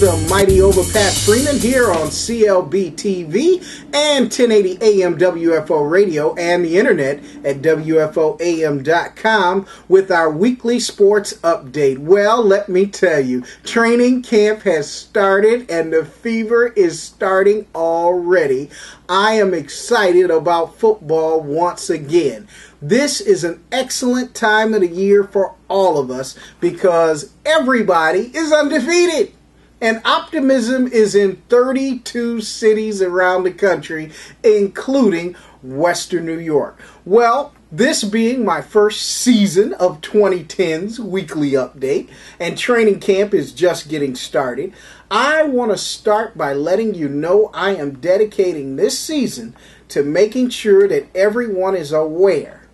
the Mighty OB'a Freeman here on clbTV and 1080 AM WFO Radio and the internet at WFOAM.com with our weekly sports update. Well, let me tell you, training camp has started and the fever is starting already. I am excited about football once again. This is an excellent time of the year for all of us because everybody is undefeated. And optimism is in 32 cities around the country, including Western New York. Well, this being my first season of 2010's weekly update, and training camp is just getting started, I want to start by letting you know I am dedicating this season to making sure that everyone is aware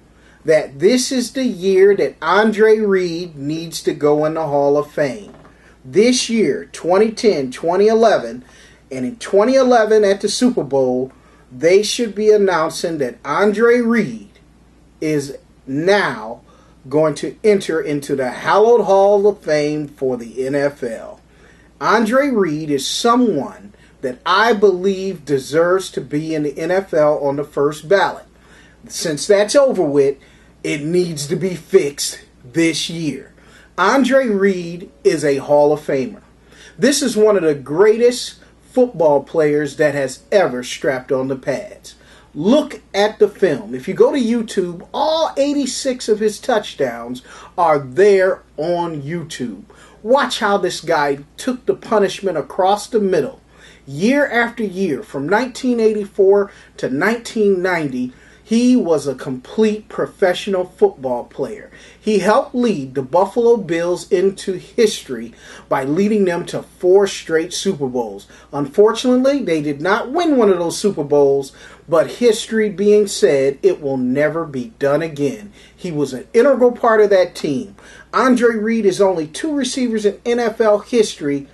that this is the year that Andre Reed needs to go in the Hall of Fame. This year, 2010, 2011, and in 2011 at the Super Bowl, they should be announcing that Andre Reed is now going to enter into the hallowed Hall of Fame for the NFL. Andre Reed is someone that I believe deserves to be in the NFL on the first ballot. Since that's over with, it needs to be fixed this year. Andre Reed is a Hall of Famer. This is one of the greatest football players that has ever strapped on the pads. Look at the film. If you go to YouTube, all 86 of his touchdowns are there on YouTube. Watch how this guy took the punishment across the middle. Year after year, from 1984 to 1990, he was a complete professional football player. He helped lead the Buffalo Bills into history by leading them to 4 straight Super Bowls. Unfortunately, they did not win one of those Super Bowls, but history being said, it will never be done again. He was an integral part of that team. Andre Reed is only 2 receivers in NFL history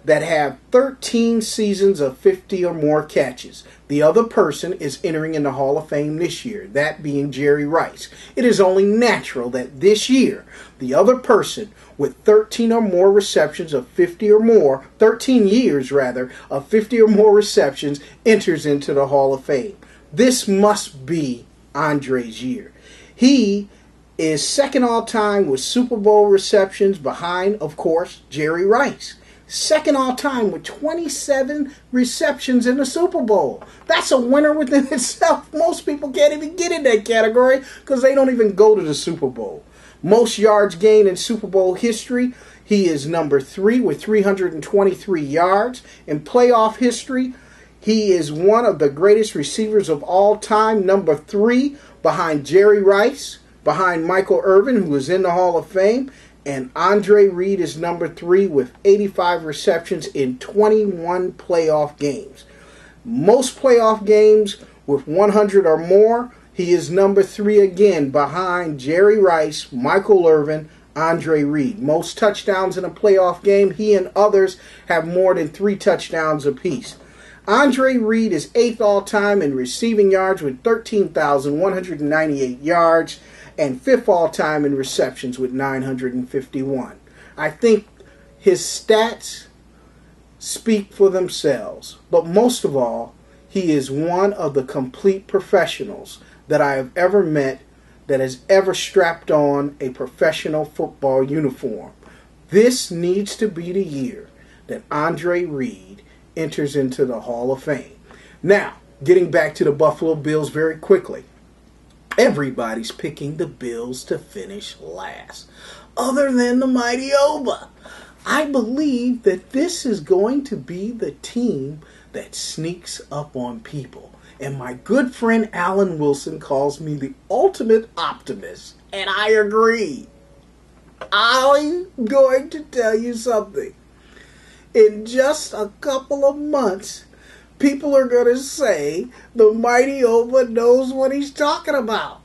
that have 13 seasons of 50 or more catches. The other person is entering in the Hall of Fame this year, that being Jerry Rice. It is only natural that this year, the other person with 13 or more receptions of 50 or more, 13 years rather, of 50 or more receptions enters into the Hall of Fame. This must be Andre's year. He is second all-time with Super Bowl receptions behind, of course, Jerry Rice. Second all-time with 27 receptions in the Super Bowl. That's a winner within itself. Most people can't even get in that category because they don't even go to the Super Bowl. Most yards gained in Super Bowl history, he is number 3 with 323 yards. In playoff history, he is one of the greatest receivers of all time, number 3 behind Jerry Rice, behind Michael Irvin, who is in the Hall of Fame. And Andre Reed is number 3 with 85 receptions in 21 playoff games. Most playoff games with 100 or more, he is number 3 again behind Jerry Rice, Michael Irvin, Andre Reed. Most touchdowns in a playoff game, he and others have more than 3 touchdowns apiece. Andre Reed is 8th all-time in receiving yards with 13,198 yards. And 5th all-time in receptions with 951. I think his stats speak for themselves. But most of all, he is one of the complete professionals that I have ever met that has ever strapped on a professional football uniform. This needs to be the year that Andre Reed enters into the Hall of Fame. Now, getting back to the Buffalo Bills very quickly. Everybody's picking the Bills to finish last, other than the Mighty OB'a. I believe that this is going to be the team that sneaks up on people. And my good friend Alan Wilson calls me the ultimate optimist, and I agree. I'm going to tell you something. In just a couple of months, people are going to say the Mighty OB'a knows what he's talking about.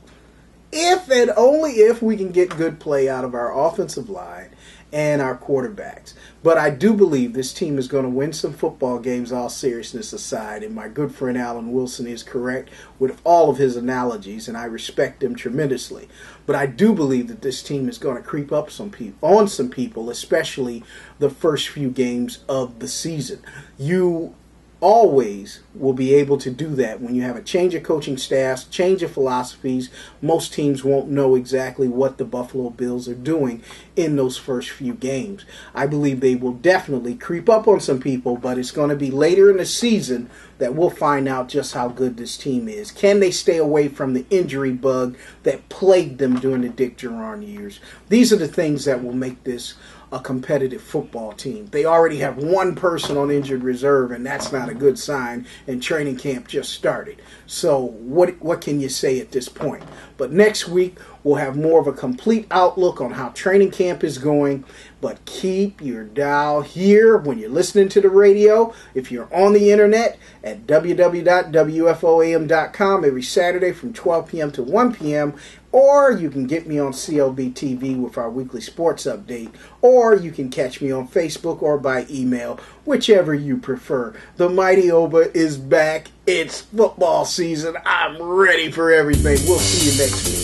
If and only if we can get good play out of our offensive line and our quarterbacks. But I do believe this team is going to win some football games, all seriousness aside. And my good friend Alan Wilson is correct with all of his analogies, and I respect him tremendously. But I do believe that this team is going to creep up on some people, especially the first few games of the season. You always will be able to do that when you have a change of coaching staffs, change of philosophies. Most teams won't know exactly what the Buffalo Bills are doing in those first few games. I believe they will definitely creep up on some people, but it's going to be later in the season that we'll find out just how good this team is. Can they stay away from the injury bug that plagued them during the Dick Jauron years? These are the things that will make this a competitive football team. They already have one person on injured reserve, and that's not a good sign, and training camp just started. So what can you say at this point? But next week, we'll have more of a complete outlook on how training camp is going. But keep your dial here when you're listening to the radio. If you're on the internet at www.wfoam.com every Saturday from 12 p.m. to 1 p.m., or you can get me on clbTV with our weekly sports update, or you can catch me on Facebook or by email, whichever you prefer. The Mighty OB'a is back. It's football season. I'm ready for everything. We'll see you next week.